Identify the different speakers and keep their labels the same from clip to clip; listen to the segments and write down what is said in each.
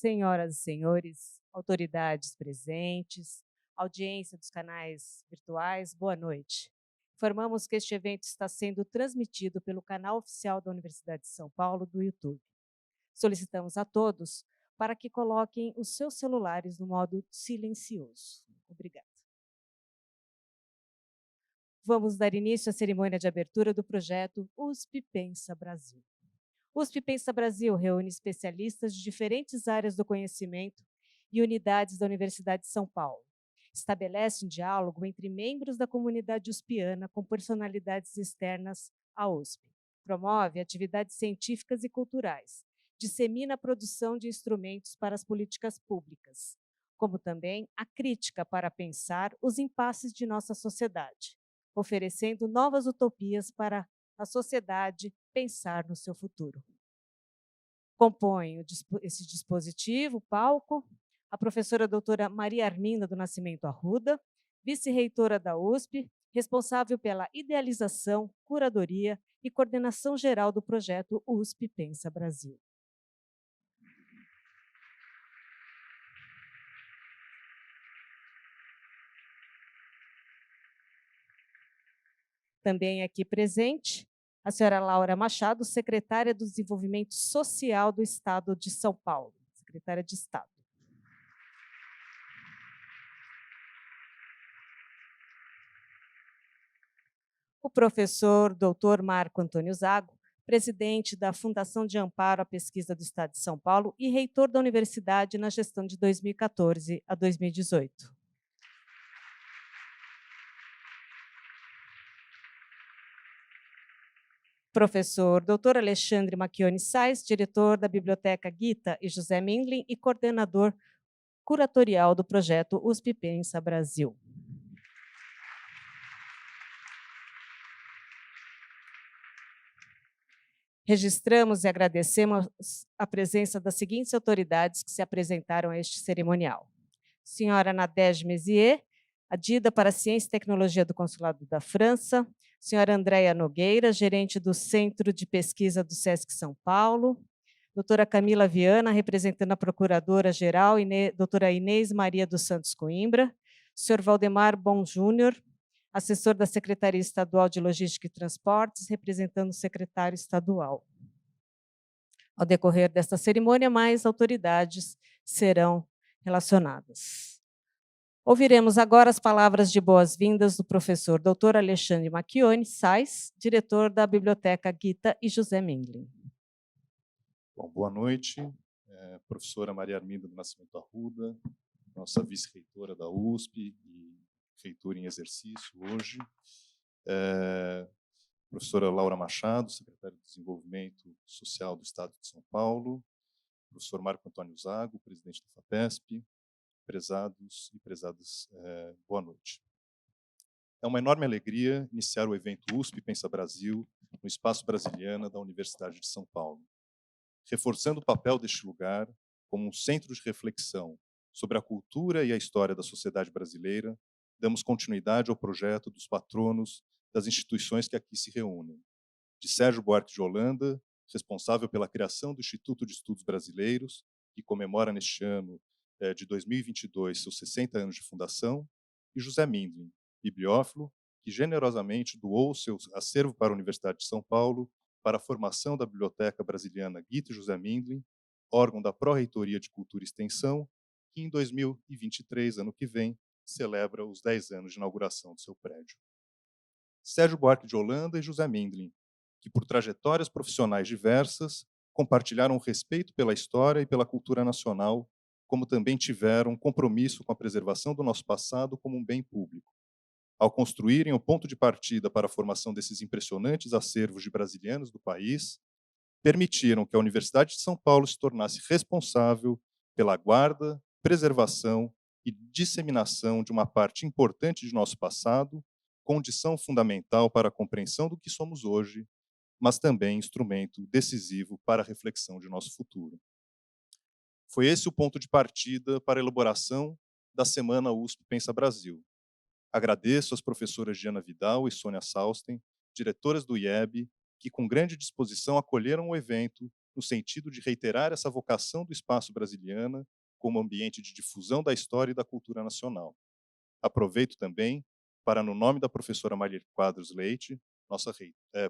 Speaker 1: senhoras e senhores, autoridades presentes, audiência dos canais virtuais, boa noite. Informamos que este evento está sendo transmitido pelo canal oficial da Universidade de São Paulo do YouTube. Solicitamos a todos para que coloquem os seus celulares no modo silencioso. Obrigada. Vamos dar início à cerimônia de abertura do projeto USP Pensa Brasil. USP Pensa Brasil reúne especialistas de diferentes áreas do conhecimento e unidades da Universidade de São Paulo. Estabelece um diálogo entre membros da comunidade uspiana com personalidades externas à USP. Promove atividades científicas e culturais. Dissemina a produção de instrumentos para as políticas públicas, como também a crítica para pensar os impasses de nossa sociedade, oferecendo novas utopias para a sociedade pensar no seu futuro. Compõe esse dispositivo, o palco, a professora doutora Maria Arminda do Nascimento Arruda, vice-reitora da USP, responsável pela idealização, curadoria e coordenação geral do projeto USP Pensa Brasil. Também aqui presente, a senhora Laura Machado, secretária do Desenvolvimento Social do Estado de São Paulo, secretária de Estado. O professor doutor Marco Antônio Zago, presidente da Fundação de Amparo à Pesquisa do Estado de São Paulo e reitor da universidade na gestão de 2014 a 2018. Professor Dr. Alexandre Macchione Sais, diretor da Biblioteca Gita e José Mindlin e coordenador curatorial do projeto USP Pensa Brasil. Registramos e agradecemos a presença das seguintes autoridades que se apresentaram a este cerimonial. Senhora Nadege Mézier, adida para a Ciência e Tecnologia do Consulado da França, senhora Andréia Nogueira, gerente do Centro de Pesquisa do SESC São Paulo, doutora Camila Viana, representando a Procuradora-Geral, doutora Inês Maria dos Santos Coimbra, senhor Valdemar Bom Júnior, assessor da Secretaria Estadual de Logística e Transportes, representando o secretário estadual. Ao decorrer desta cerimônia, mais autoridades serão relacionadas. Ouviremos agora as palavras de boas-vindas do professor Dr. Alexandre Macchione Sais, diretor da Biblioteca Gita e José Mindlin.
Speaker 2: Bom, boa noite, professora Maria Arminda do Nascimento Arruda, nossa vice-reitora da USP e reitora em exercício hoje, professora Laura Machado, secretária de Desenvolvimento Social do Estado de São Paulo, professor Marco Antônio Zago, presidente da FAPESP, prezados e prezadas, boa noite. É uma enorme alegria iniciar o evento USP Pensa Brasil no Espaço Brasiliana da Universidade de São Paulo, reforçando o papel deste lugar como um centro de reflexão sobre a cultura e a história da sociedade brasileira. Damos continuidade ao projeto dos patronos das instituições que aqui se reúnem. De Sérgio Buarque de Holanda, responsável pela criação do Instituto de Estudos Brasileiros, que comemora neste ano de 2022 seus 60 anos de fundação, e José Mindlin, bibliófilo, que generosamente doou seu acervo para a Universidade de São Paulo para a formação da Biblioteca Brasiliana Gita e José Mindlin, órgão da Pró-Reitoria de Cultura e Extensão, que em 2023, ano que vem, celebra os 10 anos de inauguração do seu prédio. Sérgio Buarque de Holanda e José Mindlin, que por trajetórias profissionais diversas compartilharam o respeito pela história e pela cultura nacional, como também tiveram compromisso com a preservação do nosso passado como um bem público. Ao construírem o ponto de partida para a formação desses impressionantes acervos de brasilianos do país, permitiram que a Universidade de São Paulo se tornasse responsável pela guarda, preservação e disseminação de uma parte importante de nosso passado, condição fundamental para a compreensão do que somos hoje, mas também instrumento decisivo para a reflexão de nosso futuro. Foi esse o ponto de partida para a elaboração da Semana USP Pensa Brasil. Agradeço às professoras Diana Vidal e Sônia Sausten, diretoras do IEB, que com grande disposição acolheram o evento no sentido de reiterar essa vocação do espaço brasiliana como ambiente de difusão da história e da cultura nacional. Aproveito também para, no nome da professora Maria Quadros Leite, nossa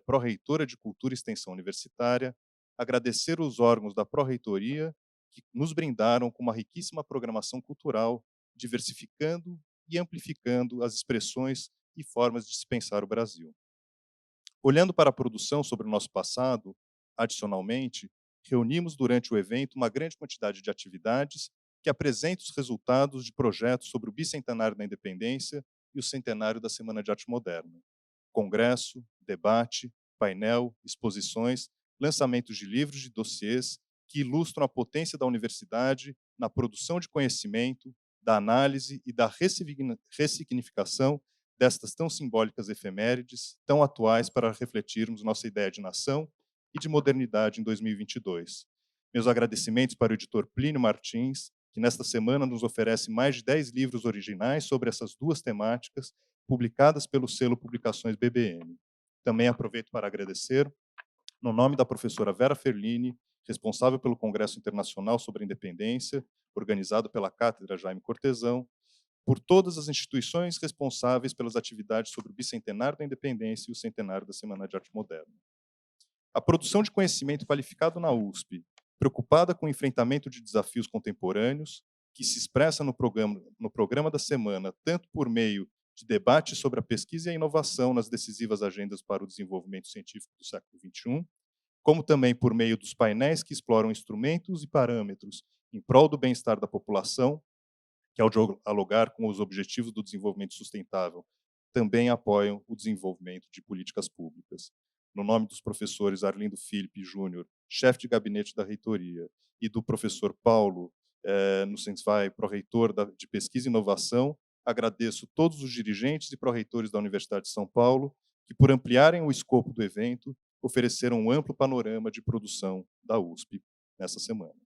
Speaker 2: pró-reitora de Cultura e Extensão Universitária, agradecer os órgãos da pró-reitoria que nos brindaram com uma riquíssima programação cultural, diversificando e amplificando as expressões e formas de se pensar o Brasil. Olhando para a produção sobre o nosso passado, adicionalmente, reunimos durante o evento uma grande quantidade de atividades que apresentam os resultados de projetos sobre o bicentenário da independência e o centenário da Semana de Arte Moderna. Congresso, debate, painel, exposições, lançamentos de livros e dossiês que ilustram a potência da universidade na produção de conhecimento, da análise e da ressignificação destas tão simbólicas efemérides, tão atuais para refletirmos nossa ideia de nação e de modernidade em 2022. Meus agradecimentos para o editor Plínio Martins, que nesta semana nos oferece mais de 10 livros originais sobre essas duas temáticas, publicadas pelo selo Publicações BBN. Também aproveito para agradecer, no nome da professora Vera Ferlini, responsável pelo Congresso Internacional sobre a Independência, organizado pela Cátedra Jaime Cortesão, por todas as instituições responsáveis pelas atividades sobre o bicentenário da independência e o centenário da Semana de Arte Moderna. A produção de conhecimento qualificado na USP, preocupada com o enfrentamento de desafios contemporâneos, que se expressa no programa da semana, tanto por meio de debates sobre a pesquisa e a inovação nas decisivas agendas para o desenvolvimento científico do século XXI, como também por meio dos painéis que exploram instrumentos e parâmetros em prol do bem-estar da população, que ao dialogar com os objetivos do desenvolvimento sustentável, também apoiam o desenvolvimento de políticas públicas. No nome dos professores Arlindo Filipe Júnior, chefe de gabinete da reitoria, e do professor Paulo Nussensvai, pró-reitor de Pesquisa e Inovação, agradeço todos os dirigentes e pró-reitores da Universidade de São Paulo que, por ampliarem o escopo do evento, ofereceram um amplo panorama de produção da USP nessa semana.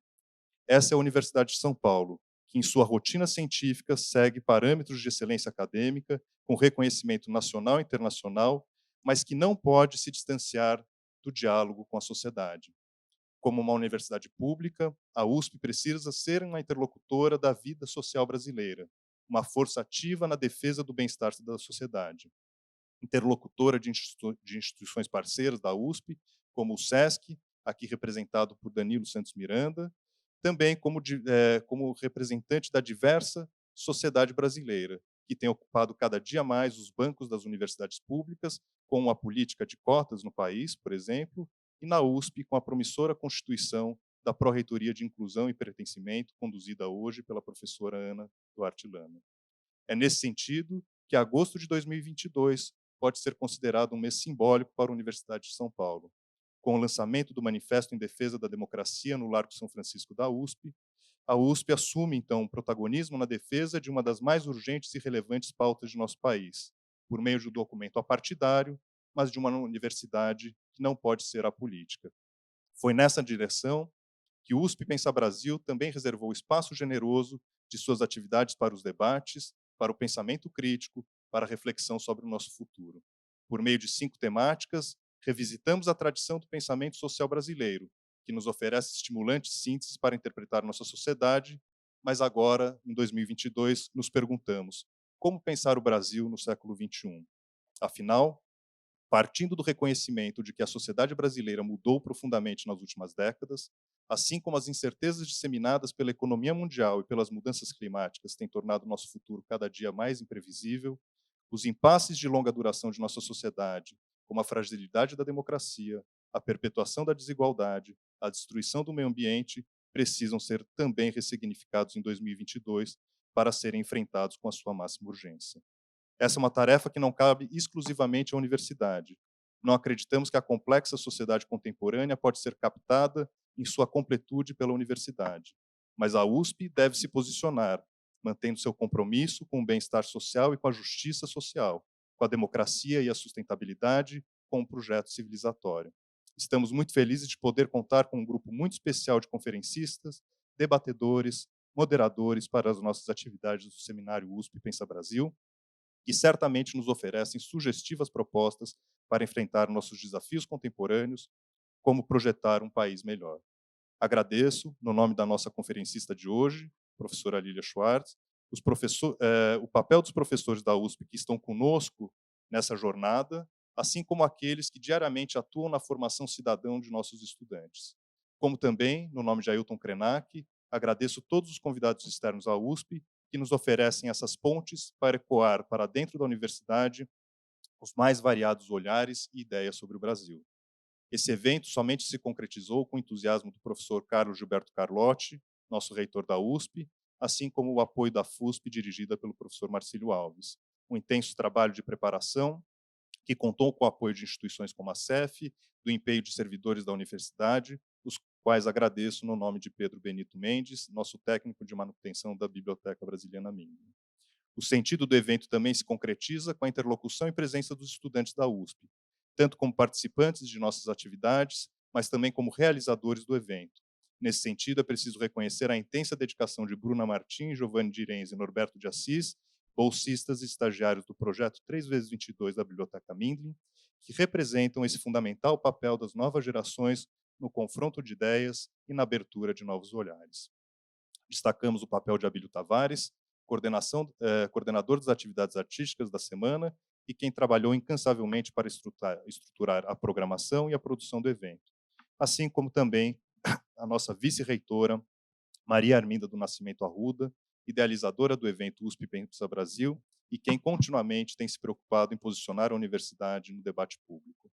Speaker 2: Essa é a Universidade de São Paulo, que em sua rotina científica segue parâmetros de excelência acadêmica, com reconhecimento nacional e internacional, mas que não pode se distanciar do diálogo com a sociedade. Como uma universidade pública, a USP precisa ser uma interlocutora da vida social brasileira, uma força ativa na defesa do bem-estar da sociedade. Interlocutora de instituições parceiras da USP, como o SESC, aqui representado por Danilo Santos Miranda, também como representante da diversa sociedade brasileira, que tem ocupado cada dia mais os bancos das universidades públicas, com a política de cotas no país, por exemplo, e na USP, com a promissora constituição da Pró-Reitoria de Inclusão e Pertencimento, conduzida hoje pela professora Ana Duarte Lama. É nesse sentido que agosto de 2022 pode ser considerado um mês simbólico para a Universidade de São Paulo. Com o lançamento do Manifesto em Defesa da Democracia no Largo São Francisco da USP, a USP assume, então, um protagonismo na defesa de uma das mais urgentes e relevantes pautas de nosso país, por meio de um documento apartidário, mas de uma universidade que não pode ser apolítica. Foi nessa direção que o USP Pensa Brasil também reservou espaço generoso de suas atividades para os debates, para o pensamento crítico, para a reflexão sobre o nosso futuro. Por meio de 5 temáticas, revisitamos a tradição do pensamento social brasileiro, que nos oferece estimulantes sínteses para interpretar nossa sociedade, mas agora, em 2022, nos perguntamos: como pensar o Brasil no século XXI? Afinal, partindo do reconhecimento de que a sociedade brasileira mudou profundamente nas últimas décadas, assim como as incertezas disseminadas pela economia mundial e pelas mudanças climáticas têm tornado nosso futuro cada dia mais imprevisível, os impasses de longa duração de nossa sociedade, como a fragilidade da democracia, a perpetuação da desigualdade, a destruição do meio ambiente, precisam ser também ressignificados em 2022 para serem enfrentados com a sua máxima urgência. Essa é uma tarefa que não cabe exclusivamente à universidade. Não acreditamos que a complexa sociedade contemporânea pode ser captada em sua completude pela universidade, mas a USP deve se posicionar, mantendo seu compromisso com o bem-estar social e com a justiça social, com a democracia e a sustentabilidade, com um projeto civilizatório. Estamos muito felizes de poder contar com um grupo muito especial de conferencistas, debatedores, moderadores para as nossas atividades do Seminário USP Pensa Brasil, que certamente nos oferecem sugestivas propostas para enfrentar nossos desafios contemporâneos, como projetar um país melhor. Agradeço, no nome da nossa conferencista de hoje, professora Lília Schwartz, o papel dos professores da USP que estão conosco nessa jornada, assim como aqueles que diariamente atuam na formação cidadã de nossos estudantes. Como também, no nome de Ailton Krenak, agradeço todos os convidados externos à USP que nos oferecem essas pontes para ecoar para dentro da universidade os mais variados olhares e ideias sobre o Brasil. Esse evento somente se concretizou com o entusiasmo do professor Carlos Gilberto Carlotti, nosso reitor da USP, assim como o apoio da FUSP, dirigida pelo professor Marcílio Alves. Um intenso trabalho de preparação que contou com o apoio de instituições como a CEF, do empenho de servidores da universidade, os quais agradeço no nome de Pedro Benito Mendes, nosso técnico de manutenção da Biblioteca Brasiliana Mingue. O sentido do evento também se concretiza com a interlocução e presença dos estudantes da USP, tanto como participantes de nossas atividades, mas também como realizadores do evento. Nesse sentido, é preciso reconhecer a intensa dedicação de Bruna Martins, Giovanni Direnze e Norberto de Assis, bolsistas e estagiários do projeto 3x22 da Biblioteca Mindlin, que representam esse fundamental papel das novas gerações no confronto de ideias e na abertura de novos olhares. Destacamos o papel de Abílio Tavares, coordenador das atividades artísticas da semana e quem trabalhou incansavelmente para estruturar a programação e a produção do evento, assim como também a nossa vice-reitora, Maria Arminda do Nascimento Arruda, idealizadora do evento USP Pensa Brasil e quem continuamente tem se preocupado em posicionar a universidade no debate público.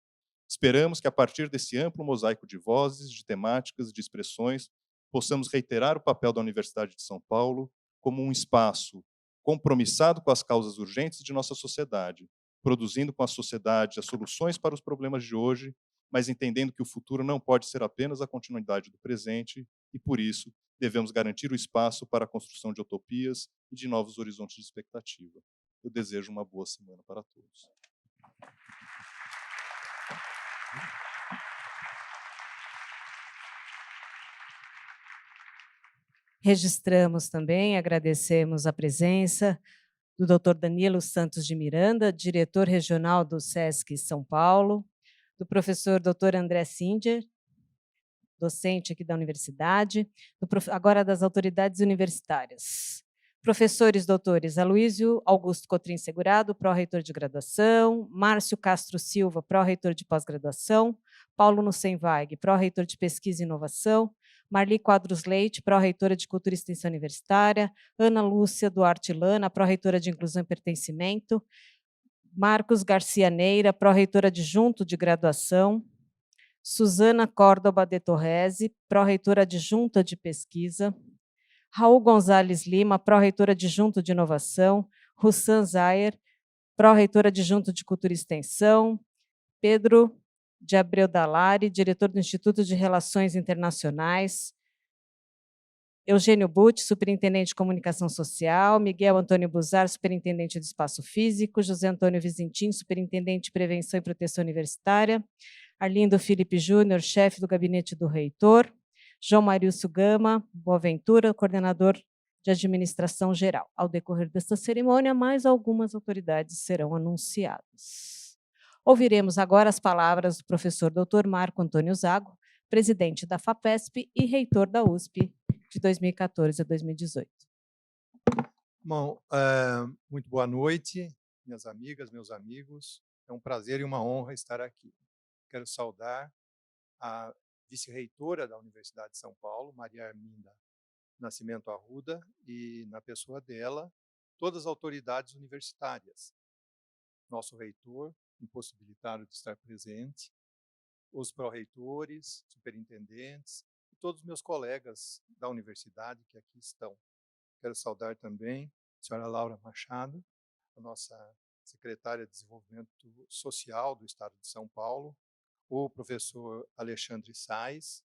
Speaker 2: Esperamos que, a partir desse amplo mosaico de vozes, de temáticas e de expressões, possamos reiterar o papel da Universidade de São Paulo como um espaço compromissado com as causas urgentes de nossa sociedade, produzindo com a sociedade as soluções para os problemas de hoje, mas entendendo que o futuro não pode ser apenas a continuidade do presente e, por isso, devemos garantir o espaço para a construção de utopias e de novos horizontes de expectativa. Eu desejo uma boa semana para todos.
Speaker 1: Registramos também, agradecemos a presença do Dr. Danilo Santos de Miranda, diretor regional do SESC São Paulo, do professor Dr. André Singer, docente aqui da universidade, agora das autoridades universitárias. Professores doutores Aloísio Augusto Cotrim Segurado, pró-reitor de graduação, Márcio Castro Silva, pró-reitor de pós-graduação, Paulo Nussem-Weig, pró-reitor de pesquisa e inovação, Marli Quadros Leite, pró-reitora de Cultura e Extensão Universitária, Ana Lúcia Duarte Lana, pró-reitora de Inclusão e Pertencimento, Marcos Garcia Neira, pró-reitora adjunto de graduação, Suzana Córdoba de Torresi, pró-reitora adjunta de pesquisa, Raul Gonzalez Lima, pró-reitora adjunto de inovação, Russan Zayer, pró-reitora adjunto de Cultura e Extensão, Pedro de Abreu Dalari, diretor do Instituto de Relações Internacionais, Eugênio Butti, superintendente de Comunicação Social, Miguel Antônio Buzar, superintendente de Espaço Físico, José Antônio Vizentim, superintendente de Prevenção e Proteção Universitária, Arlindo Felipe Júnior, chefe do gabinete do reitor, João Marilson Gama Boaventura, coordenador de administração geral. Ao decorrer desta cerimônia, mais algumas autoridades serão anunciadas. Ouviremos agora as palavras do professor Dr. Marco Antônio Zago, presidente da FAPESP e reitor da USP de 2014 a 2018.
Speaker 3: Bom, muito boa noite, minhas amigas, meus amigos. É um prazer e uma honra estar aqui. Quero saudar a vice-reitora da Universidade de São Paulo, Maria Arminda Nascimento Arruda, e, na pessoa dela, todas as autoridades universitárias. Nosso reitor, impossibilitado de estar presente, os pró-reitores, superintendentes, e todos os meus colegas da universidade que aqui estão. Quero saudar também a senhora Laura Machado, a nossa secretária de Desenvolvimento Social do Estado de São Paulo, o professor Alexandre Sais,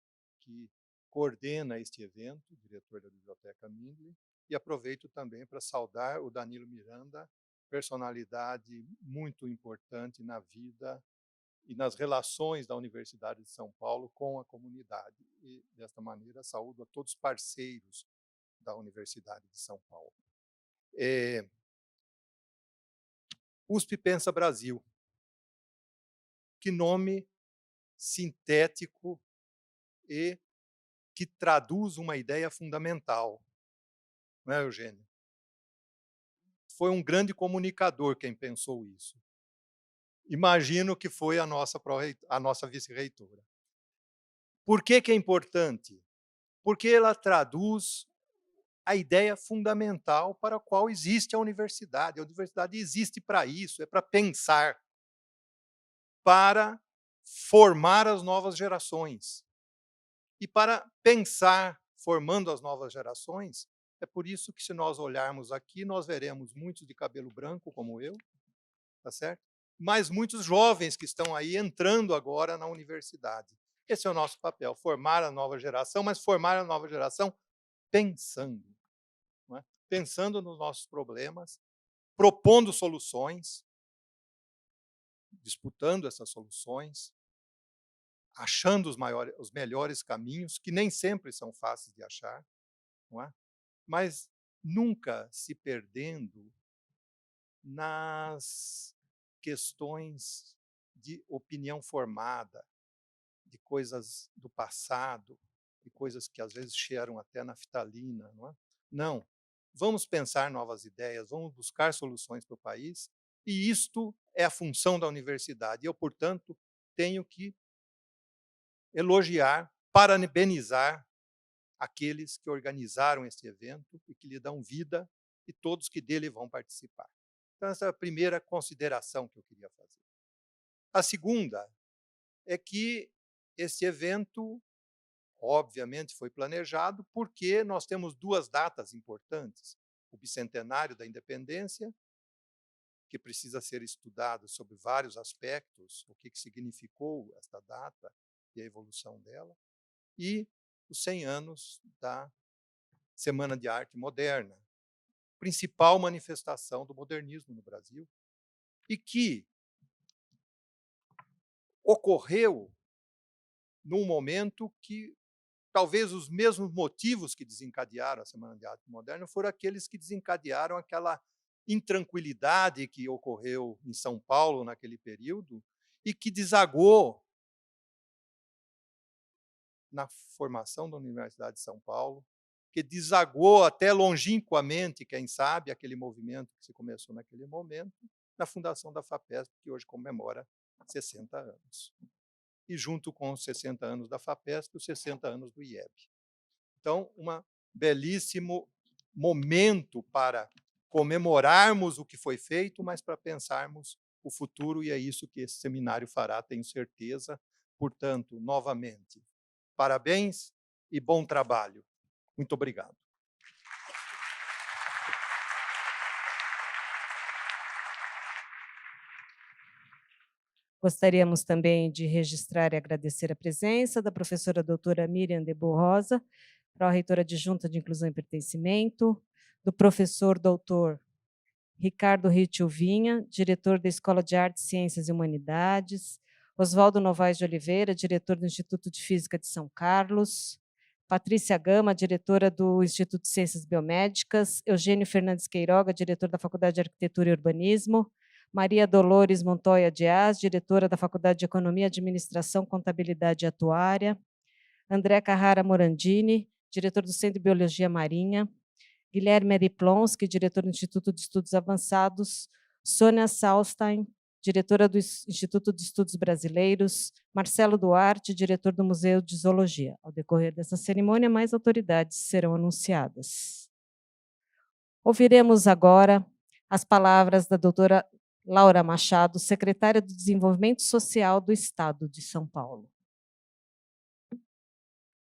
Speaker 3: que coordena este evento, diretor da Biblioteca Mindlin, e aproveito também para saudar o Danilo Miranda, personalidade muito importante na vida e nas relações da Universidade de São Paulo com a comunidade. E, desta maneira, saúdo a todos os parceiros da Universidade de São Paulo. USP Pensa Brasil. Que nome sintético e que traduz uma ideia fundamental. Não é, Eugênio? Foi um grande comunicador quem pensou isso. Imagino que foi a nossa vice-reitora. Por que é importante? Porque ela traduz a ideia fundamental para a qual existe a universidade. A universidade existe para isso, é para pensar, para formar as novas gerações. E para pensar, formando as novas gerações, é por isso que, se nós olharmos aqui, nós veremos muitos de cabelo branco, como eu, tá certo? Mas muitos jovens que estão aí entrando agora na universidade. Esse é o nosso papel, formar a nova geração, mas formar a nova geração pensando. Não é? Pensando nos nossos problemas, propondo soluções, disputando essas soluções, achando os melhores caminhos, que nem sempre são fáceis de achar, não é? Mas nunca se perdendo nas questões de opinião formada, de coisas do passado, de coisas que às vezes cheiram até naftalina. Não é? Não. Vamos pensar novas ideias, vamos buscar soluções para o país, e isto é a função da universidade. Eu, portanto, tenho que elogiar, parabenizar aqueles que organizaram este evento e que lhe dão vida, e todos que dele vão participar. Então, essa é a primeira consideração que eu queria fazer. A segunda é que esse evento, obviamente, foi planejado porque nós temos duas datas importantes. O bicentenário da independência, que precisa ser estudado sobre vários aspectos, o que significou esta data e a evolução dela, e os 100 anos da Semana de Arte Moderna, principal manifestação do modernismo no Brasil, e que ocorreu num momento que talvez os mesmos motivos que desencadearam a Semana de Arte Moderna foram aqueles que desencadearam aquela intranquilidade que ocorreu em São Paulo naquele período e que desagou na formação da Universidade de São Paulo, que desagou até longínquamente, quem sabe, aquele movimento que se começou naquele momento, na fundação da FAPESP, que hoje comemora 60 anos. E junto com os 60 anos da FAPESP, os 60 anos do IEB. Então, um belíssimo momento para comemorarmos o que foi feito, mas para pensarmos o futuro, e é isso que esse seminário fará, tenho certeza. Portanto, novamente, parabéns e bom trabalho. Muito obrigado.
Speaker 1: Gostaríamos também de registrar e agradecer a presença da professora doutora Miriam Debo Rosa, pró-reitora adjunta de Inclusão e Pertencimento, do professor doutor Ricardo Ritchie Vinha, diretor da Escola de Artes, Ciências e Humanidades, Oswaldo Novaes de Oliveira, diretor do Instituto de Física de São Carlos, Patrícia Gama, diretora do Instituto de Ciências Biomédicas, Eugênio Fernandes Queiroga, diretor da Faculdade de Arquitetura e Urbanismo, Maria Dolores Montoya Dias, diretora da Faculdade de Economia, Administração, Contabilidade e Atuária, André Carrara Morandini, diretor do Centro de Biologia Marinha, Guilherme Eriplonsky, diretor do Instituto de Estudos Avançados, Sônia Salstein, diretora do Instituto de Estudos Brasileiros, Marcelo Duarte, diretor do Museu de Zoologia. Ao decorrer dessa cerimônia, mais autoridades serão anunciadas. Ouviremos agora as palavras da doutora Laura Machado, secretária do Desenvolvimento Social do Estado de São Paulo.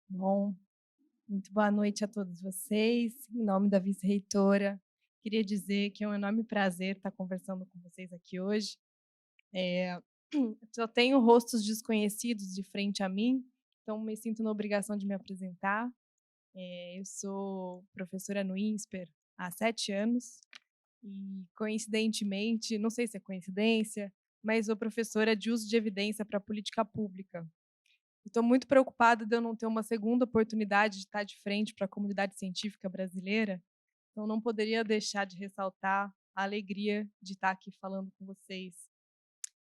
Speaker 4: Bom, muito boa noite a todos vocês. Em nome da vice-reitora, queria dizer que é um enorme prazer estar conversando com vocês aqui hoje. Só tenho rostos desconhecidos de frente a mim, então me sinto na obrigação de me apresentar. Eu sou professora no INSPER há 7 anos e, coincidentemente, não sei se é coincidência, mas sou professora de uso de evidência para a política pública. Estou muito preocupada de eu não ter uma segunda oportunidade de estar de frente para a comunidade científica brasileira, então não poderia deixar de ressaltar a alegria de estar aqui falando com vocês.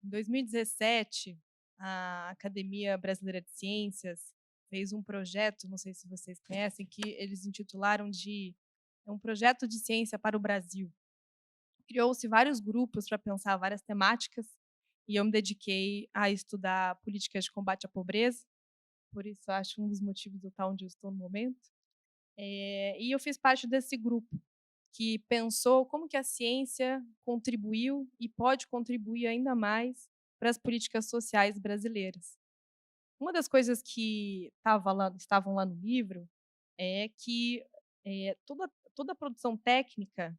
Speaker 4: Em 2017, a Academia Brasileira de Ciências fez um projeto, não sei se vocês conhecem, que eles intitularam de um projeto de ciência para o Brasil. Criou-se vários grupos para pensar várias temáticas e eu me dediquei a estudar políticas de combate à pobreza, por isso acho um dos motivos de eu estar onde eu estou no momento. E eu fiz parte desse grupo que pensou como que a ciência contribuiu e pode contribuir ainda mais para as políticas sociais brasileiras. Uma das coisas que estavam lá no livro é que toda a produção técnica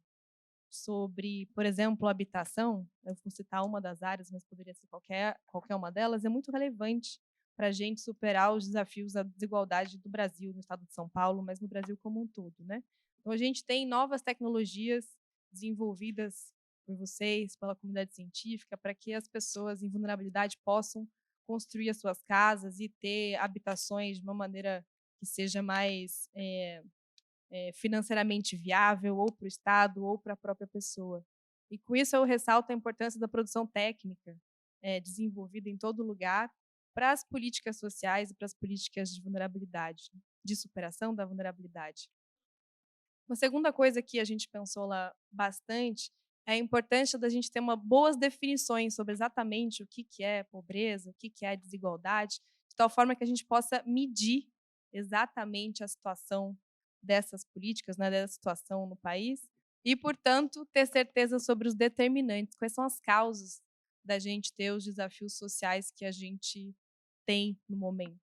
Speaker 4: sobre, por exemplo, habitação, eu vou citar uma das áreas, mas poderia ser qualquer uma delas, é muito relevante para a gente superar os desafios da desigualdade do Brasil, no estado de São Paulo, mas no Brasil como um todo, né? Então, a gente tem novas tecnologias desenvolvidas por vocês, pela comunidade científica, para que as pessoas em vulnerabilidade possam construir as suas casas e ter habitações de uma maneira que seja mais financeiramente viável, ou para o Estado, ou para a própria pessoa. E com isso eu ressalto a importância da produção técnica desenvolvida em todo lugar para as políticas sociais e para as políticas de vulnerabilidade, de superação da vulnerabilidade. Uma segunda coisa que a gente pensou lá bastante é a importância da gente ter boas definições sobre exatamente o que é pobreza, o que é desigualdade, de tal forma que a gente possa medir exatamente a situação dessas políticas, né, dessa situação no país, e, portanto, ter certeza sobre os determinantes, quais são as causas da gente ter os desafios sociais que a gente tem no momento.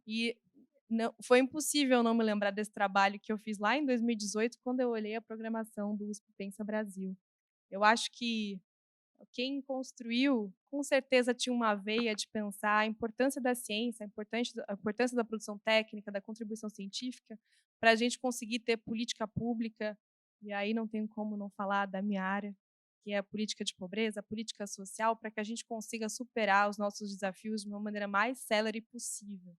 Speaker 4: E não, foi impossível não me lembrar desse trabalho que eu fiz lá em 2018, quando eu olhei a programação do USP Pensa Brasil. Eu acho que quem construiu, com certeza tinha uma veia de pensar a importância da ciência, a importância da produção técnica, da contribuição científica, para a gente conseguir ter política pública, e aí não tem como não falar da minha área, que é a política de pobreza, a política social, para que a gente consiga superar os nossos desafios de uma maneira mais célere possível.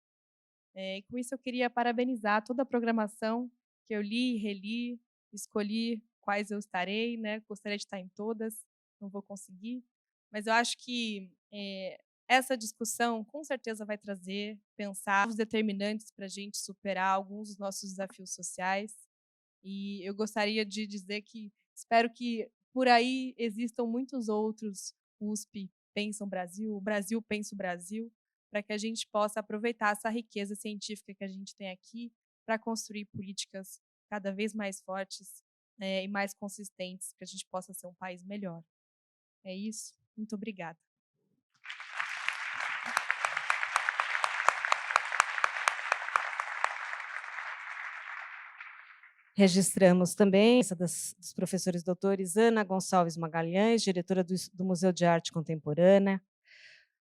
Speaker 4: E com isso eu queria parabenizar toda a programação que eu li e reli, escolhi quais eu estarei, né? Gostaria de estar em todas, não vou conseguir, mas eu acho que essa discussão com certeza vai trazer, pensar os determinantes para a gente superar alguns dos nossos desafios sociais. E eu gostaria de dizer que espero que por aí existam muitos outros USP Pensam Brasil, o Brasil Pensa o Brasil, para que a gente possa aproveitar essa riqueza científica que a gente tem aqui para construir políticas cada vez mais fortes e mais consistentes, para que a gente possa ser um país melhor. É isso. Muito obrigada.
Speaker 1: Registramos também a dos professores doutores Ana Gonçalves Magalhães, diretora do Museu de Arte Contemporânea,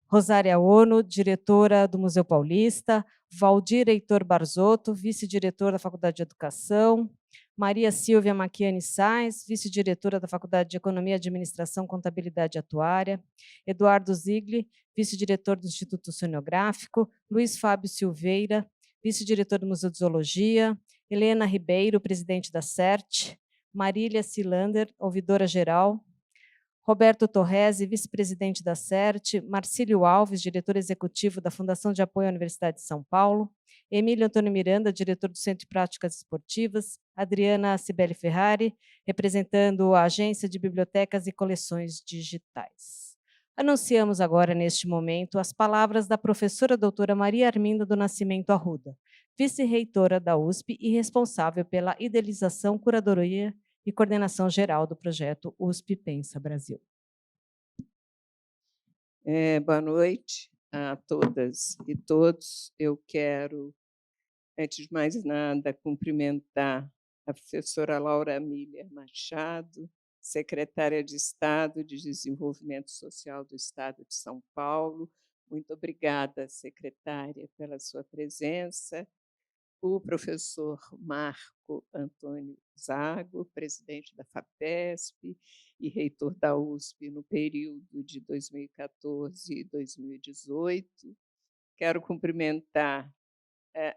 Speaker 1: Rosária Ono, diretora do Museu Paulista, Valdir Heitor Barzotto, vice-diretor da Faculdade de Educação, Maria Silvia Macchiani Sainz, vice-diretora da Faculdade de Economia, Administração, Contabilidade e Atuária, Eduardo Zigli, vice-diretor do Instituto Oceanográfico, Luiz Fábio Silveira, vice-diretor do Museu de Zoologia, Helena Ribeiro, presidente da CERT, Marília Silander, ouvidora-geral, Roberto Torresi, vice-presidente da CERT, Marcílio Alves, diretor executivo da Fundação de Apoio à Universidade de São Paulo, Emílio Antônio Miranda, diretor do Centro de Práticas Esportivas, Adriana Cibele Ferrari, representando a Agência de Bibliotecas e Coleções Digitais. Anunciamos agora, neste momento, as palavras da professora doutora Maria Arminda do Nascimento Arruda, vice-reitora da USP e responsável pela idealização, curadoria e coordenação geral do projeto USP Pensa Brasil.
Speaker 5: Boa noite a todas e todos. Eu quero, antes de mais nada, cumprimentar a professora Laura Miller Machado, secretária de Estado de Desenvolvimento Social do Estado de São Paulo. Muito obrigada, secretária, pela sua presença. O professor Marco Antônio Zago, presidente da FAPESP e reitor da USP no período de 2014 e 2018. Quero cumprimentar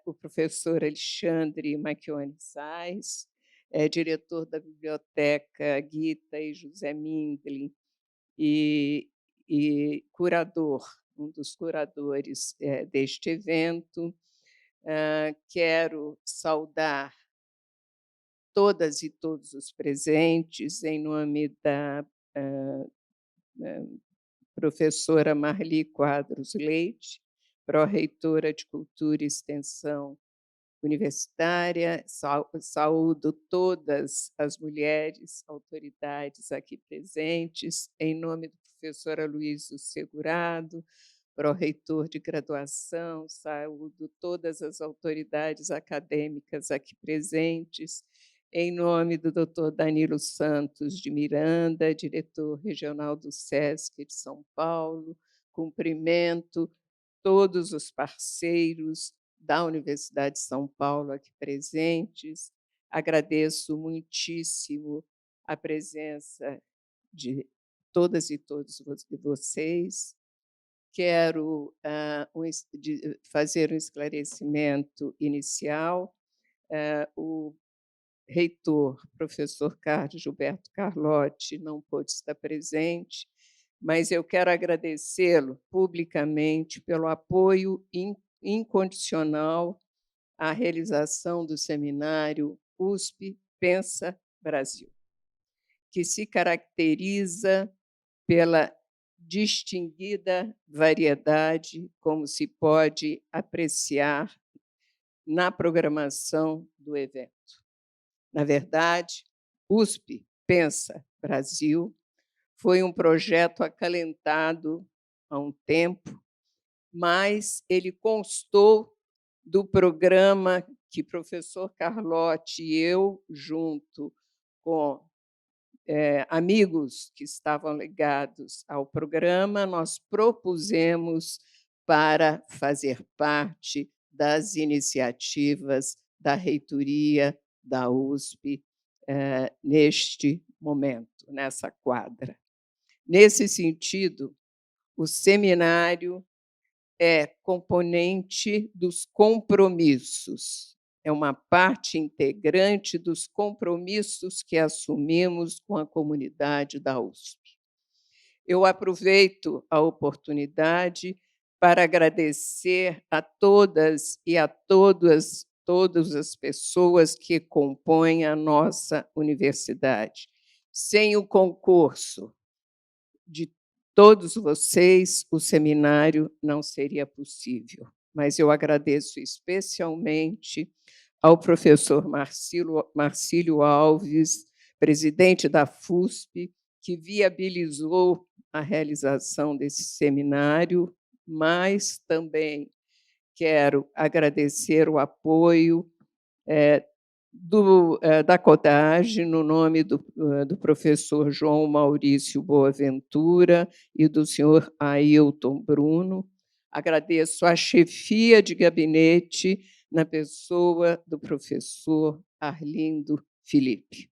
Speaker 5: o professor Alexandre Macchioni Sainz, diretor da Biblioteca Gita e José Mindlin e curador um dos curadores deste evento. Quero saudar todas e todos os presentes, em nome da professora Marli Quadros Leite, pró-reitora de Cultura e Extensão Universitária. Saúdo todas as mulheres, autoridades aqui presentes, em nome do professor Aloysio Segurado, pró-reitor de graduação. Saúdo todas as autoridades acadêmicas aqui presentes, em nome do Dr. Danilo Santos de Miranda, diretor regional do SESC de São Paulo. Cumprimento todos os parceiros da Universidade de São Paulo aqui presentes. Agradeço muitíssimo a presença de todas e todos vocês. Quero fazer um esclarecimento inicial. O reitor, professor Carlos Gilberto Carlotti, não pôde estar presente, mas eu quero agradecê-lo publicamente pelo apoio incondicional à realização do seminário USP Pensa Brasil, que se caracteriza pela distinguida variedade, como se pode apreciar na programação do evento. Na verdade, USP Pensa Brasil foi um projeto acalentado há um tempo, mas ele constou do programa que o professor Carlotti e eu, junto com amigos que estavam ligados ao programa, nós propusemos para fazer parte das iniciativas da reitoria da USP neste momento, nessa quadra. Nesse sentido, o seminário é componente dos compromissos, é uma parte integrante dos compromissos que assumimos com a comunidade da USP. Eu aproveito a oportunidade para agradecer a todas e a todas as pessoas que compõem a nossa universidade. Sem o concurso de todos vocês, o seminário não seria possível. Mas eu agradeço especialmente ao professor Marcílio Alves, presidente da FUSP, que viabilizou a realização desse seminário, mas também quero agradecer o apoio da CODAGE, no nome do professor João Maurício Boaventura e do senhor Ailton Bruno. Agradeço a chefia de gabinete, na pessoa do professor Arlindo Felipe.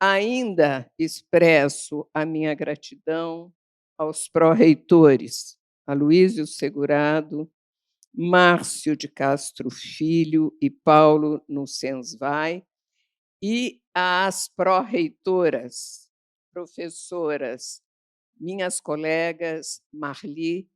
Speaker 5: Ainda expresso a minha gratidão aos pró-reitores, Aloysio Segurado, Márcio de Castro Filho e Paulo Nussensvai, e às pró-reitoras, professoras, minhas colegas Marli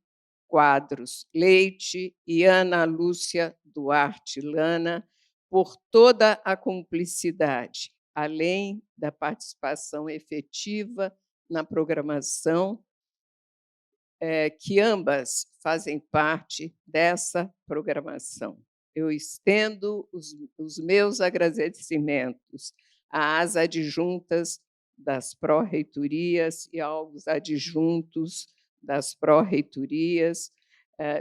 Speaker 5: Quadros Leite e Ana Lúcia Duarte Lana, por toda a cumplicidade, além da participação efetiva na programação, que ambas fazem parte dessa programação. Eu estendo os meus agradecimentos às adjuntas das pró-reitorias e aos adjuntos das pró-reitorias,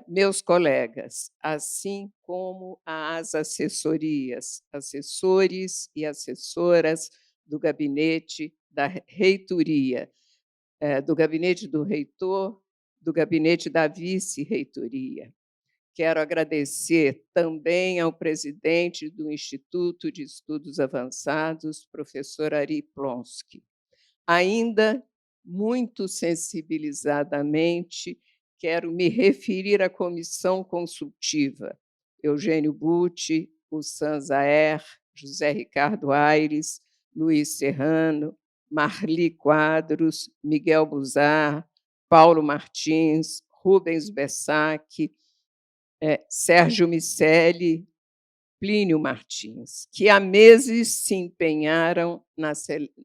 Speaker 5: meus colegas, assim como às assessorias, assessores e assessoras do gabinete da reitoria, do gabinete do reitor, do gabinete da vice-reitoria. Quero agradecer também ao presidente do Instituto de Estudos Avançados, professor Ari Plonsky. Ainda muito sensibilizadamente, quero me referir à comissão consultiva, Eugênio Butti, Ussan Zaer, José Ricardo Aires, Luiz Serrano, Marli Quadros, Miguel Buzar, Paulo Martins, Rubens Bessac, Sérgio Miceli, Plínio Martins, que há meses se empenharam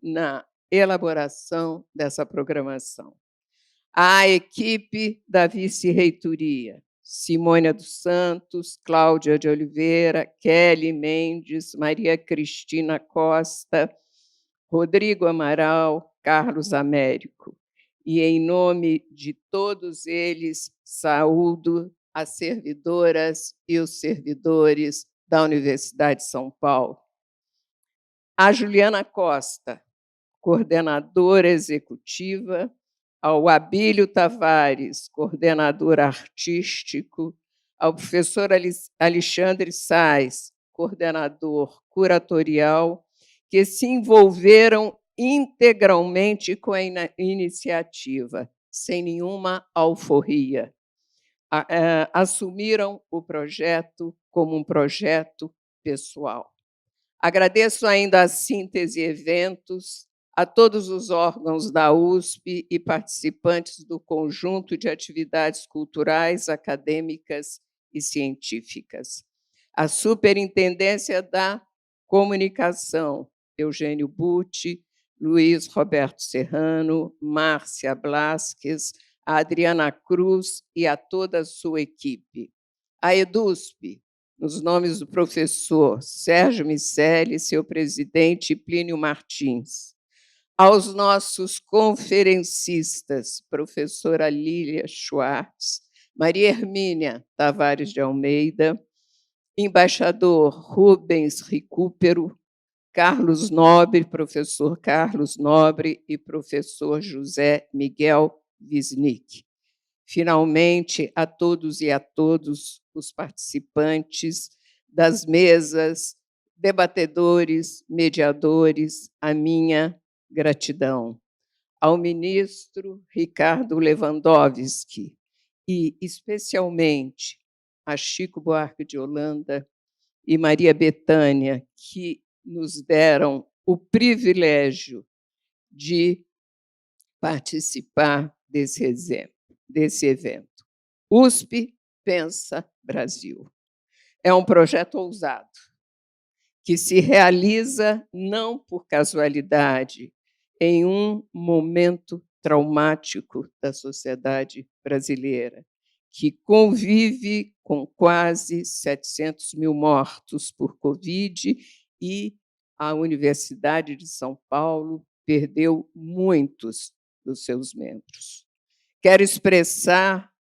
Speaker 5: na elaboração dessa programação. A equipe da vice-reitoria, Simônia dos Santos, Cláudia de Oliveira, Kelly Mendes, Maria Cristina Costa, Rodrigo Amaral, Carlos Américo. E, em nome de todos eles, saúdo as servidoras e os servidores da Universidade de São Paulo. A Juliana Costa, coordenadora executiva, ao Abílio Tavares, coordenador artístico, ao professor Alexandre Sais, coordenador curatorial, que se envolveram integralmente com a iniciativa, sem nenhuma alforria. Assumiram o projeto como um projeto pessoal. Agradeço ainda a Síntese Eventos, a todos os órgãos da USP e participantes do conjunto de atividades culturais, acadêmicas e científicas. A Superintendência da Comunicação, Eugênio Butti, Luiz Roberto Serrano, Márcia Blasques, a Adriana Cruz e a toda a sua equipe. A EDUSP, nos nomes do professor Sérgio Miceli, seu presidente, Plínio Martins. Aos nossos conferencistas, professora Lília Schwartz, Maria Hermínia Tavares de Almeida, embaixador Rubens Recupero, Carlos Nobre, professor Carlos Nobre e professor José Miguel Wisnik. Finalmente, a todos e a todos os participantes das mesas, debatedores, mediadores, a minha gratidão. Ao ministro Ricardo Lewandowski e, especialmente, a Chico Buarque de Holanda e Maria Bethânia, que nos deram o privilégio de participar desse evento. USP Pensa Brasil. É um projeto ousado, que se realiza não por casualidade, em um momento traumático da sociedade brasileira, que convive com quase 700 mil mortos por Covid e a Universidade de São Paulo perdeu muitos dos seus membros. Quero expressar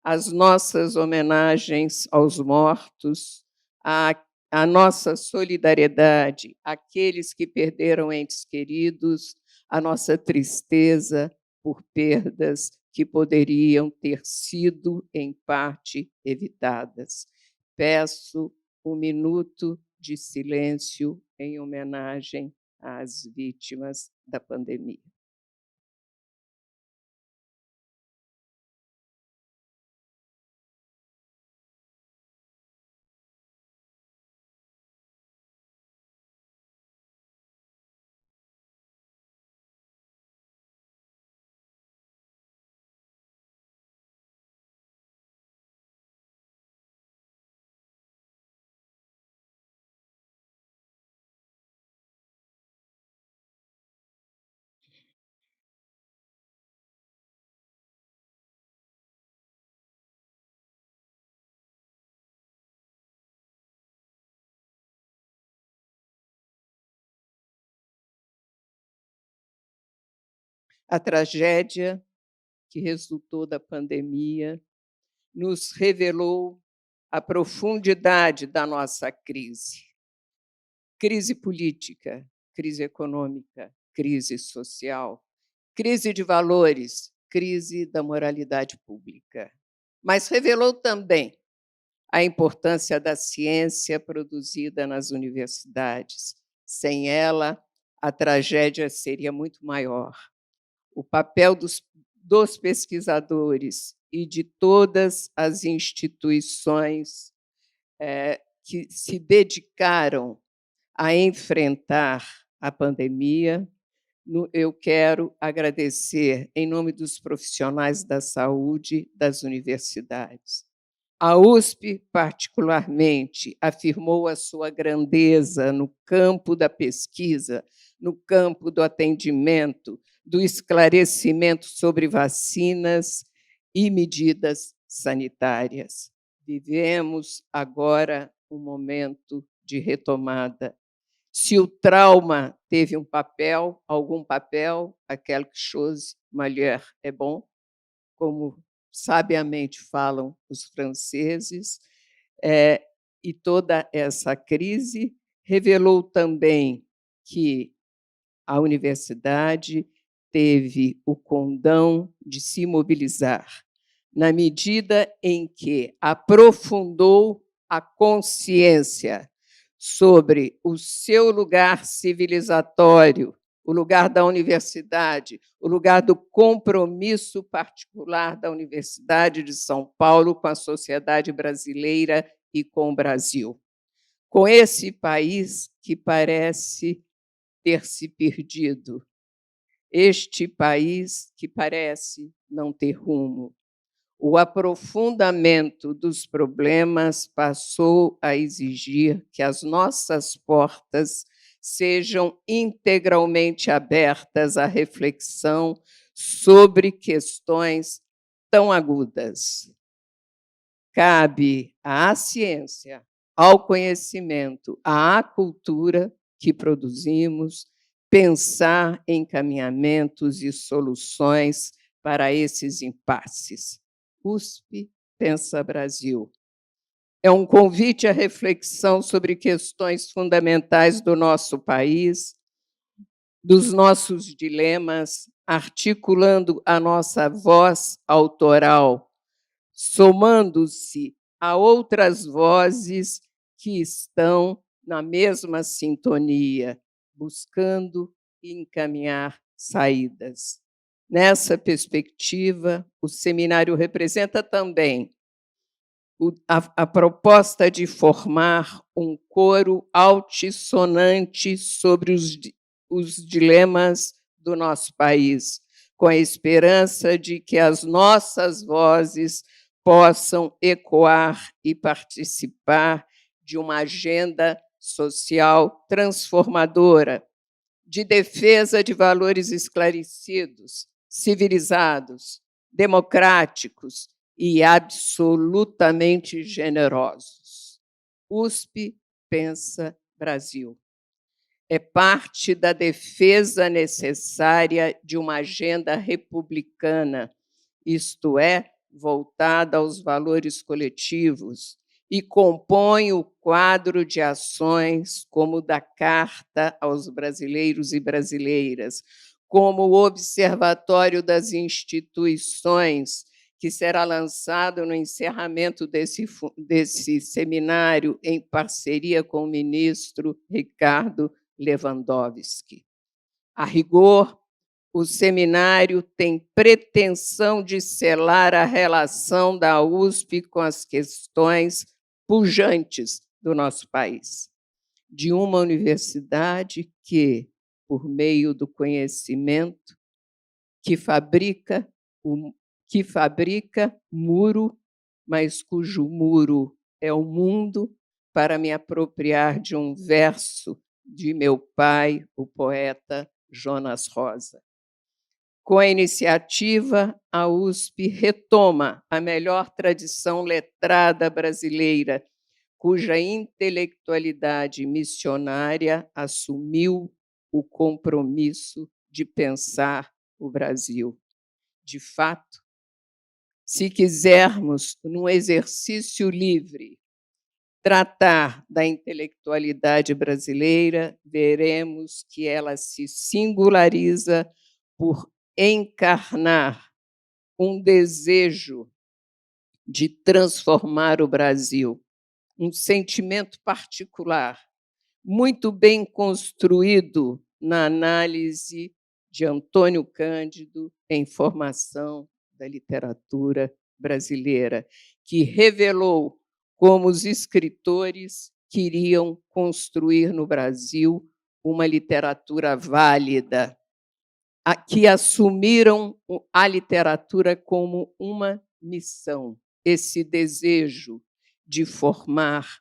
Speaker 5: as nossas homenagens aos mortos, a nossa solidariedade àqueles que perderam entes queridos, a nossa tristeza por perdas que poderiam ter sido, em parte, evitadas. Peço um minuto de silêncio em homenagem às vítimas da pandemia. A tragédia que resultou da pandemia nos revelou a profundidade da nossa crise. Crise política, crise econômica, crise social, crise de valores, crise da moralidade pública. Mas revelou também a importância da ciência produzida nas universidades. Sem ela, a tragédia seria muito maior. O papel dos pesquisadores e de todas as instituições que se dedicaram a enfrentar a pandemia Eu quero agradecer, em nome dos profissionais da saúde das universidades. A USP, particularmente, afirmou a sua grandeza no campo da pesquisa, no campo do atendimento, do esclarecimento sobre vacinas e medidas sanitárias. Vivemos agora um momento de retomada. Se o trauma teve algum papel, aquela chose malheur é bom, como sabiamente falam os franceses, e toda essa crise revelou também que a universidade teve o condão de se mobilizar, na medida em que aprofundou a consciência sobre o seu lugar civilizatório, o lugar da universidade, o lugar do compromisso particular da Universidade de São Paulo com a sociedade brasileira e com o Brasil. Com esse país que parece ter se perdido, este país que parece não ter rumo. O aprofundamento dos problemas passou a exigir que as nossas portas sejam integralmente abertas à reflexão sobre questões tão agudas. Cabe à ciência, ao conhecimento, à cultura que produzimos, pensar em caminhamentos e soluções para esses impasses. USP Pensa Brasil. É um convite à reflexão sobre questões fundamentais do nosso país, dos nossos dilemas, articulando a nossa voz autoral, somando-se a outras vozes que estão na mesma sintonia, buscando encaminhar saídas. Nessa perspectiva, o seminário representa também a proposta de formar um coro altissonante sobre os dilemas do nosso país, com a esperança de que as nossas vozes possam ecoar e participar de uma agenda social transformadora, de defesa de valores esclarecidos, civilizados, democráticos e absolutamente generosos. USP Pensa Brasil. É parte da defesa necessária de uma agenda republicana, isto é, voltada aos valores coletivos, e compõe o quadro de ações como o da Carta aos Brasileiros e Brasileiras, como o Observatório das Instituições, que será lançado no encerramento desse seminário em parceria com o ministro Ricardo Lewandowski. A rigor, o seminário tem pretensão de selar a relação da USP com as questões pujantes do nosso país, de uma universidade que, por meio do conhecimento, que fabrica muro, mas cujo muro é o mundo, para me apropriar de um verso de meu pai, o poeta Jonas Rosa. Com a iniciativa, a USP retoma a melhor tradição letrada brasileira, cuja intelectualidade missionária assumiu o compromisso de pensar o Brasil. De fato, se quisermos, num exercício livre, tratar da intelectualidade brasileira, veremos que ela se singulariza por encarnar um desejo de transformar o Brasil, um sentimento particular, muito bem construído na análise de Antônio Cândido em formação da literatura brasileira, que revelou como os escritores queriam construir no Brasil uma literatura válida, que assumiram a literatura como uma missão, esse desejo de formar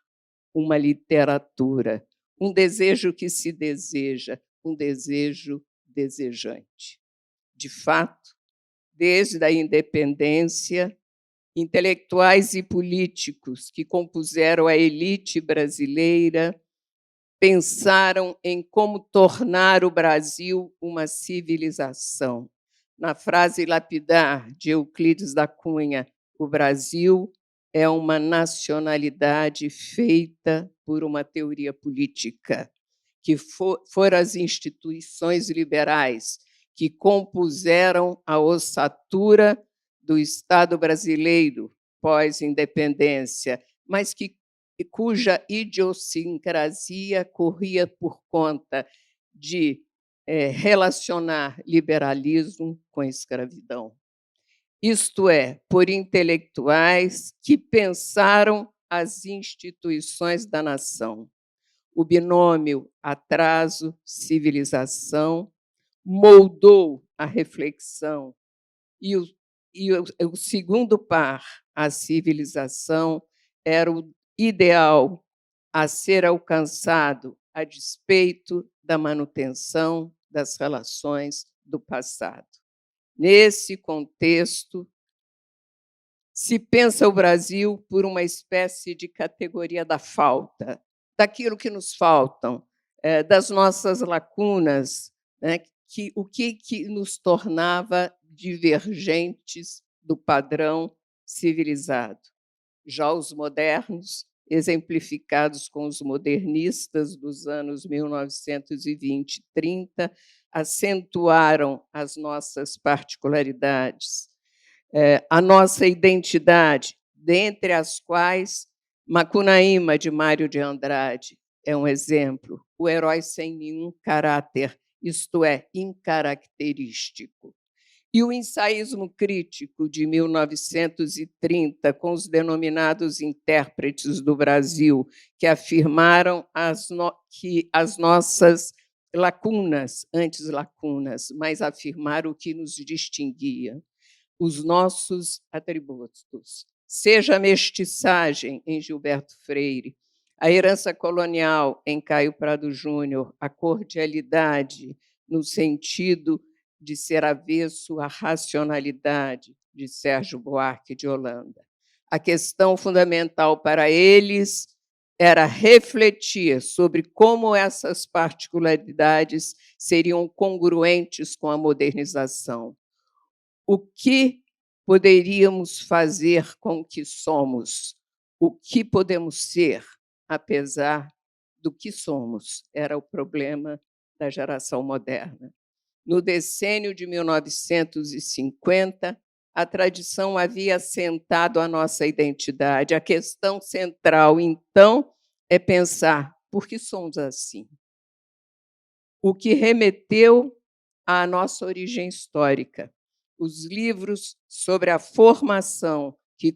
Speaker 5: uma literatura, um desejo que se deseja, um desejo desejante. De fato, desde a independência, intelectuais e políticos que compuseram a elite brasileira pensaram em como tornar o Brasil uma civilização. Na frase lapidar de Euclides da Cunha, o Brasil é uma nacionalidade feita por uma teoria política, que foram as instituições liberais que compuseram a ossatura do Estado brasileiro pós-independência, mas cuja idiosincrasia corria por conta de relacionar liberalismo com escravidão. Isto é, por intelectuais que pensaram as instituições da nação. O binômio atraso-civilização moldou a reflexão e o segundo par, a civilização, era o ideal a ser alcançado a despeito da manutenção das relações do passado. Nesse contexto, se pensa o Brasil por uma espécie de categoria da falta, daquilo que nos faltam, das nossas lacunas, né, o que nos tornava divergentes do padrão civilizado. Já os modernos, exemplificados com os modernistas dos anos 1920 e 30, acentuaram as nossas particularidades, a nossa identidade, dentre as quais Macunaíma, de Mário de Andrade, é um exemplo, o herói sem nenhum caráter, isto é, incaracterístico. E o ensaísmo crítico de 1930, com os denominados intérpretes do Brasil, que afirmaram que as nossas lacunas, antes lacunas, mas afirmaram o que nos distinguia, os nossos atributos, seja a mestiçagem, em Gilberto Freire, a herança colonial, em Caio Prado Júnior, a cordialidade, no sentido de ser avesso à racionalidade, de Sérgio Buarque de Holanda. A questão fundamental para eles era refletir sobre como essas particularidades seriam congruentes com a modernização. O que poderíamos fazer com o que somos? O que podemos ser, apesar do que somos? Era o problema da geração moderna. No decênio de 1950, a tradição havia assentado a nossa identidade. A questão central, então, é pensar por que somos assim. O que remeteu à nossa origem histórica. Os livros sobre a formação que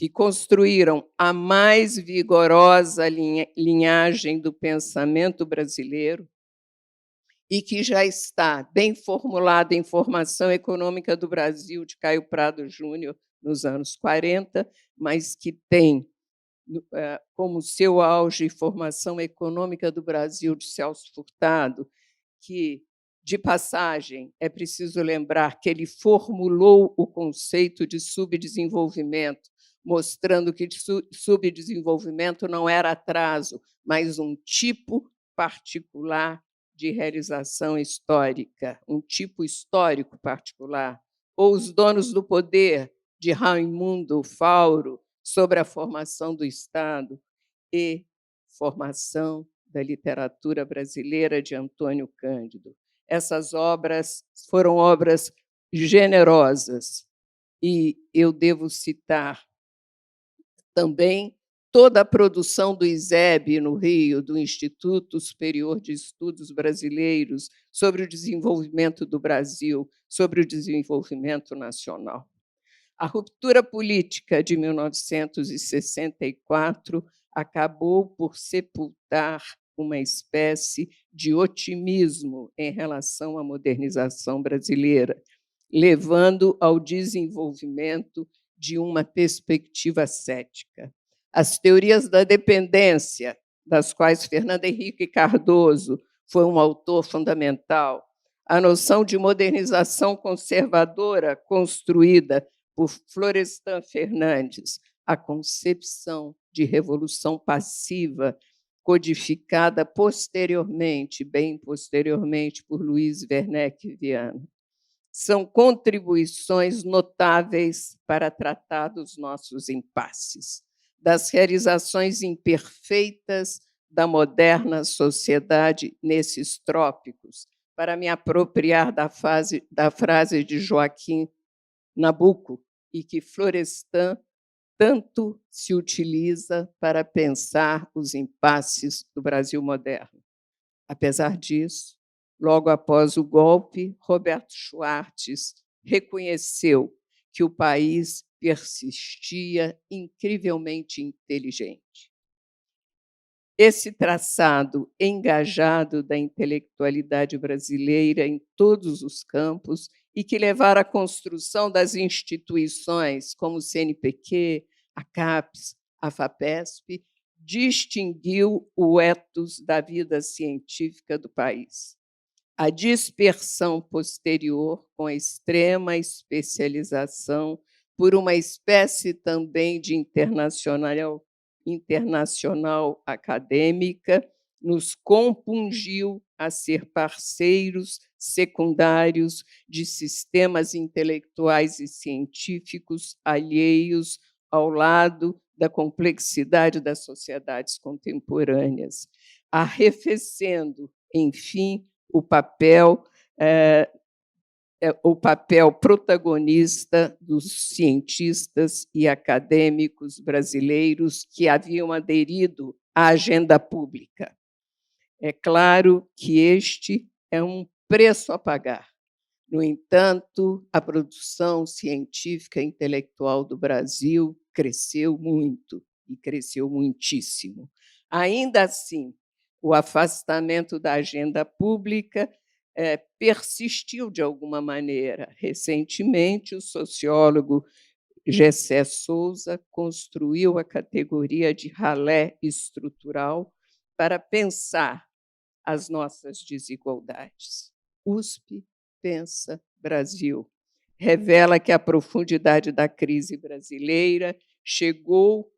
Speaker 5: construíram a mais vigorosa linhagem do pensamento brasileiro e que já está bem formulado em Formação Econômica do Brasil, de Caio Prado Júnior, nos anos 40, mas que tem como seu auge Formação Econômica do Brasil, de Celso Furtado, que, de passagem, é preciso lembrar que ele formulou o conceito de subdesenvolvimento, mostrando que subdesenvolvimento não era atraso, mas um tipo particular de realização histórica, um tipo histórico particular. Ou Os Donos do Poder, de Raimundo Fauro, sobre a formação do Estado, e Formação da Literatura Brasileira, de Antônio Cândido. Essas obras foram obras generosas, e eu devo citar também toda a produção do ISEB no Rio, do Instituto Superior de Estudos Brasileiros, sobre o desenvolvimento do Brasil, sobre o desenvolvimento nacional. A ruptura política de 1964 acabou por sepultar uma espécie de otimismo em relação à modernização brasileira, levando ao desenvolvimento de uma perspectiva cética. As teorias da dependência, das quais Fernando Henrique Cardoso foi um autor fundamental, a noção de modernização conservadora construída por Florestan Fernandes, a concepção de revolução passiva codificada posteriormente, bem posteriormente, por Luiz Werneck Viana. São contribuições notáveis para tratar dos nossos impasses, das realizações imperfeitas da moderna sociedade nesses trópicos, para me apropriar da frase de Joaquim Nabuco, e que Florestan tanto se utiliza para pensar os impasses do Brasil moderno. Apesar disso, logo após o golpe, Roberto Schwartz reconheceu que o país persistia incrivelmente inteligente. Esse traçado engajado da intelectualidade brasileira em todos os campos e que levaram à construção das instituições como o CNPq, a CAPES, a FAPESP, distinguiu o ethos da vida científica do país. A dispersão posterior, com a extrema especialização, por uma espécie também de internacional acadêmica, nos compungiu a ser parceiros secundários de sistemas intelectuais e científicos alheios ao lado da complexidade das sociedades contemporâneas, arrefecendo, enfim, o papel protagonista dos cientistas e acadêmicos brasileiros que haviam aderido à agenda pública. É claro que este é um preço a pagar. No entanto, a produção científica e intelectual do Brasil cresceu muito, e cresceu muitíssimo. Ainda assim, o afastamento da agenda pública persistiu de alguma maneira. Recentemente, o sociólogo Gessé Souza construiu a categoria de ralé estrutural para pensar as nossas desigualdades. USP Pensa Brasil revela que a profundidade da crise brasileira chegou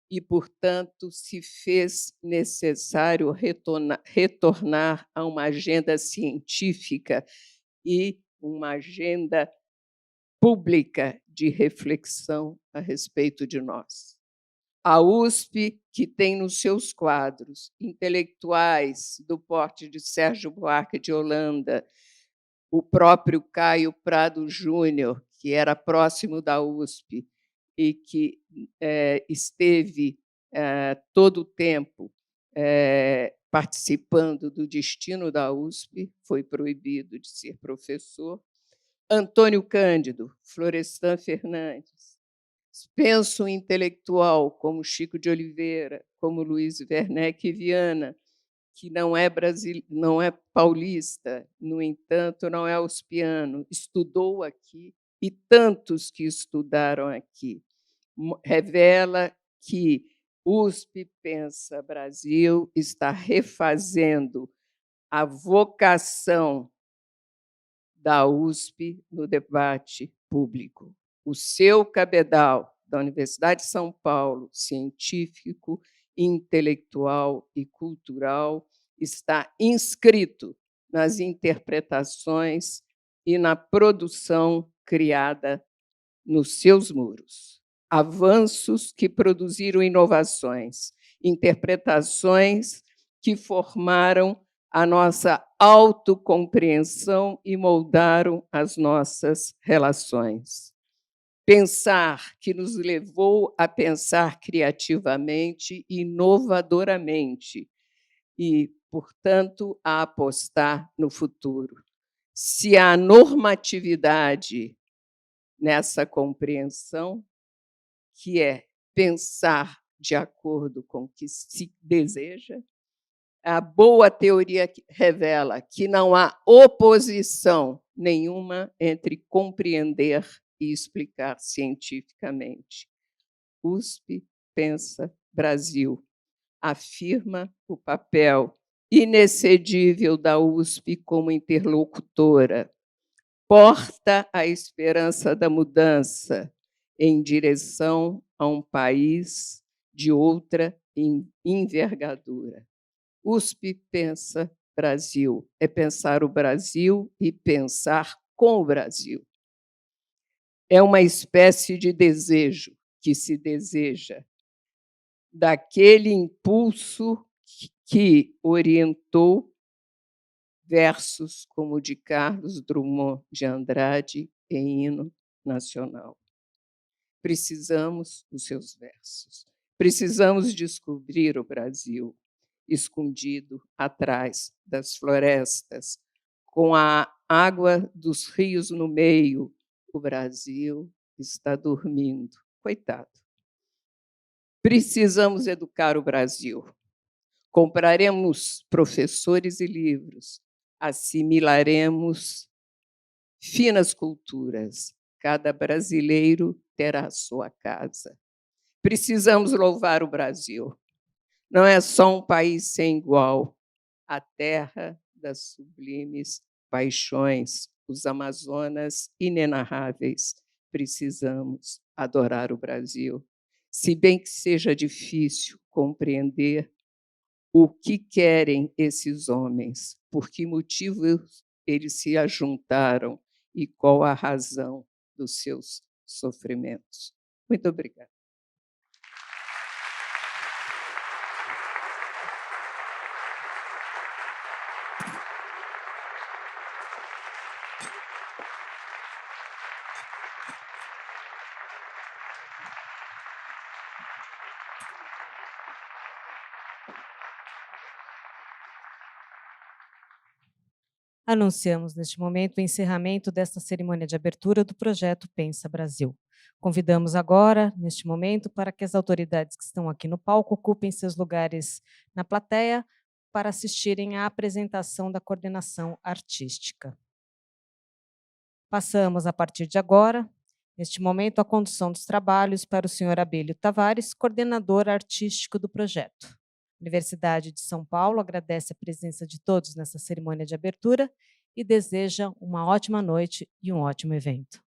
Speaker 5: e, portanto, se fez necessário retornar a uma agenda científica e uma agenda pública de reflexão a respeito de nós. A USP, que tem nos seus quadros intelectuais do porte de Sérgio Buarque de Holanda, o próprio Caio Prado Júnior, que era próximo da USP e que esteve todo o tempo participando do destino da USP, foi proibido de ser professor. Antônio Cândido, Florestan Fernandes. Penso um intelectual como Chico de Oliveira, como Luiz Werneck Viana, que não é paulista, no entanto, não é uspiano, estudou aqui, e tantos que estudaram aqui. Revela que USP Pensa Brasil está refazendo a vocação da USP no debate público. O seu cabedal da Universidade de São Paulo, científico, intelectual e cultural, está inscrito nas interpretações e na produção criada nos seus muros. Avanços que produziram inovações, interpretações que formaram a nossa autocompreensão e moldaram as nossas relações. Pensar que nos levou a pensar criativamente e inovadoramente e, portanto, a apostar no futuro. Se há normatividade nessa compreensão, que é pensar de acordo com o que se deseja. A boa teoria revela que não há oposição nenhuma entre compreender e explicar cientificamente. USP Pensa Brasil afirma o papel inexcedível da USP como interlocutora, porta a esperança da mudança em direção a um país de outra envergadura. USP Pensa Brasil é pensar o Brasil e pensar com o Brasil. É uma espécie de desejo que se deseja daquele impulso que orientou versos como o de Carlos Drummond de Andrade em Hino Nacional. Precisamos dos seus versos. Precisamos descobrir o Brasil escondido atrás das florestas, com a água dos rios no meio. O Brasil está dormindo. Coitado. Precisamos educar o Brasil. Compraremos professores e livros, assimilaremos finas culturas. Cada brasileiro terá sua casa. Precisamos louvar o Brasil. Não é só um país sem igual, a terra das sublimes paixões, os Amazonas inenarráveis. Precisamos adorar o Brasil, se bem que seja difícil compreender o que querem esses homens, por que motivo eles se ajuntaram e qual a razão dos seus sofrimentos. Muito obrigada.
Speaker 1: Anunciamos neste momento o encerramento desta cerimônia de abertura do projeto Pensa Brasil. Convidamos agora, neste momento, para que as autoridades que estão aqui no palco ocupem seus lugares na plateia para assistirem à apresentação da coordenação artística. Passamos, a partir de agora, neste momento, a condução dos trabalhos para o senhor Abílio Tavares, coordenador artístico do projeto. A Universidade de São Paulo agradece a presença de todos nessa cerimônia de abertura e deseja uma ótima noite e um ótimo evento.